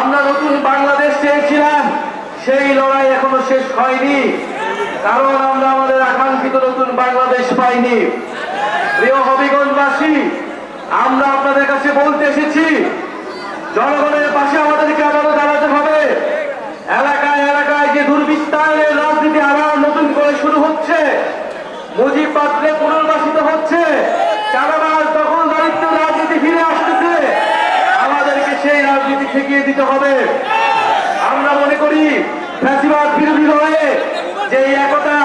আমরা নতুন বাংলাদেশ চেয়েছিলাম, সেই লড়াই এখনো শেষ হয়নি, কারণ আমরা আমাদের আকাঙ্ক্ষিত নতুন বাংলাদেশ পাইনি। প্রিয় হবিগঞ্জবাসী, আমরা আপনাদের কাছে বলতে এসেছি, জনগণের পাশে আমাদেরকে আবারও দাঁড়াতে হবে। এলাকায় এলাকায় যে দুর্বৃত্তায়নের রাজনীতি আবার নতুন করে শুরু হচ্ছে, মুজিববাদকে পুনর্বাসিত হচ্ছে, চাঁদাবাজ দখলদারিত্ব রাজনীতি ফিরে আসতেছে, আমাদেরকে সেই রাজনীতি ঠেকিয়ে দিতে হবে। আমরা মনে করি ফ্যাসিবাদ বিরোধী হয়ে যে একতা,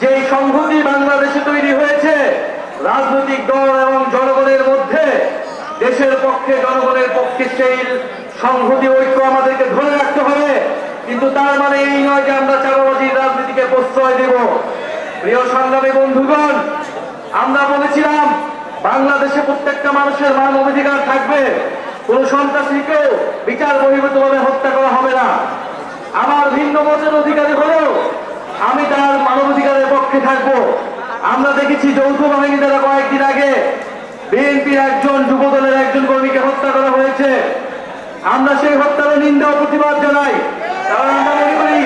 যে সংহতি বাংলাদেশে তৈরি হয়েছে রাজনৈতিক দল এবং জনগণের মধ্যে, দেশের পক্ষে জনগণের পক্ষে সেই সংহতি ঐক্য আমাদেরকে ধরে রাখতে হবে। কিন্তু তার মানে এই নয় যে আমরা চাঁদাবাজির রাজনীতিকে প্রশ্রয় দেব। প্রিয় সংগ্রামী বন্ধুগণ, আমরা বলেছিলাম বাংলাদেশে প্রত্যেকটা মানুষের মানবাধিকার থাকবে, কোন সন্ত্রাসীকেও বিচার বহির্ভূতভাবে হত্যা করা হবে না। আমার ভিন্ন মতের অধিকারী হলেও আমি তার মানবাধিকারের পক্ষে থাকবো। আমরা দেখেছি যৌথ বাহিনী দ্বারা কয়েকদিন আগে বিএনপির একজন যুবদলের একজন কর্মীকে হত্যা করা হয়েছে। আমরা সেই হত্যার নিন্দা ও প্রতিবাদ জানাই, কারণ আমরা মনে করি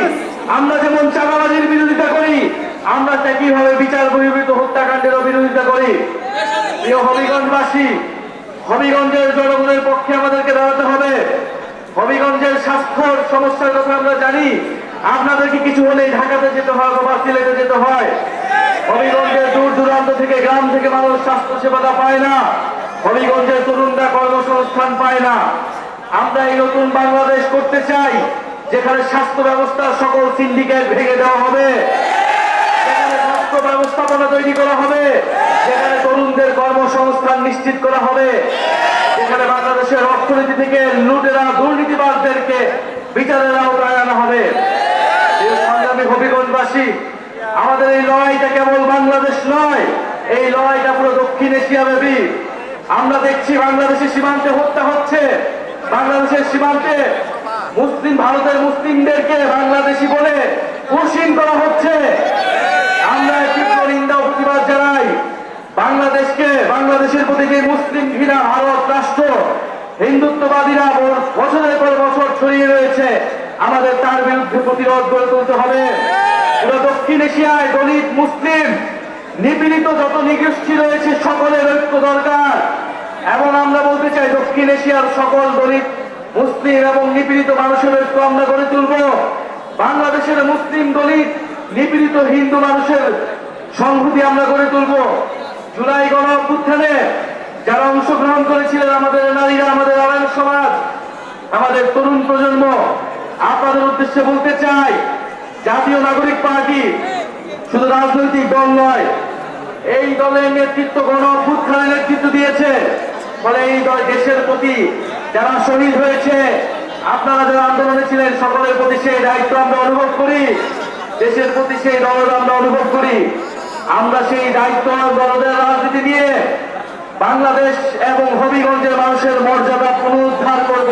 আমরা যেমন চাঁদাবাজির বিরোধিতা করি, আমরা একইভাবে বিচার বহির্ভূত হত্যাকাণ্ডেরও বিরোধিতা করি। প্রিয় হবিগঞ্জবাসী, হবিগঞ্জের জনগণের পক্ষে আমাদেরকে দাঁড়াতে হবে। হবিগঞ্জের স্বাস্থ্যর সমস্যার কথা আমরা জানি। আপনাদেরকে কিছু হলেই ঢাকাতে যেতে হয় বা সিলেটে যেতে হয়। হবিগঞ্জের দূর দূরান্ত থেকে, গ্রাম থেকে মানুষ স্বাস্থ্য সেবাটা পায় না। হবিগঞ্জের তরুণরা কর্মসংস্থান পায় না। আমরা এই নতুন বাংলাদেশ করতে চাই, যেখানে স্বাস্থ্য ব্যবস্থার সকল সিন্ডিকেট ভেঙে দেওয়া হবে, যেখানে স্বাস্থ্য ব্যবস্থাপনা তৈরি করা হবে, যেখানে তরুণদের কর্মসংস্থান নিশ্চিত করা হবে, যেখানে বাংলাদেশের অর্থনীতি থেকে লুটেরা দুর্নীতিবাজদেরকে বিচারের আওতায় আনা হবে। সংগ্রামী হবিগঞ্জবাসী, আমাদের এই লড়াইটা কেবল বাংলাদেশ নয়, এই লড়াইটা পুরো দক্ষিণ এশিয়া ব্যাপী। আমরা দেখছি বাংলাদেশের সীমান্তে হত্যা হচ্ছে, বাংলাদেশের সীমান্তে ভারতের মুসলিমদেরকে বাংলাদেশি বলে উশীন করা হচ্ছে। আমরা তীব্র নিন্দা ও প্রতিবাদ জানাই। বাংলাদেশের প্রতি যে মুসলিম ঘৃণা ভারত রাষ্ট্র, হিন্দুত্ববাদীরা বছরের পর বছর ছড়িয়ে রয়েছে, আমাদের তার বিরুদ্ধে প্রতিরোধ গড়ে তুলতে হবে। পুরো দক্ষিণ এশিয়ায় দলিত, মুসলিম, নিপীড়িত যত নৃগোষ্ঠী রয়েছে সকলের ঐক্য দরকার। এবং আমরা বলতে চাই, দক্ষিণ এশিয়ার সকল দলিত, মুসলিম এবং নিপীড়িত মানুষের ঐক্য আমরা গড়ে তুলব। বাংলাদেশের মুসলিম, দলিত, নিপীড়িত হিন্দু মানুষের সংহতি আমরা গড়ে তুলব। জুলাই গণ অভ্যুত্থানে যারা অংশগ্রহণ করেছিলেন, আমাদের নারীরা, আমাদের আলেম সমাজ, আমাদের তরুণ প্রজন্ম, আপনাদের উদ্দেশ্যে বলতে চাই, জাতীয় নাগরিক পার্টি শুধু রাজনৈতিক দল নয়, এই দলের নেতৃত্ব গণ অভ্যুত্থানের নেতৃত্ব দিয়েছে। ফলে এই দল দেশের প্রতি যারা শহীদ হয়েছে, আপনারা যারা আন্দোলনে ছিলেন, সকলের প্রতি সেই দায়িত্ব আমরা অনুভব করি, দেশের প্রতি সেই দরদ আমরা অনুভব করি। আমরা সেই দায়িত্ব দরদের রাজনীতি দিয়ে বাংলাদেশ এবং হবিগঞ্জের মানুষের মর্যাদা পুনরুদ্ধার করব।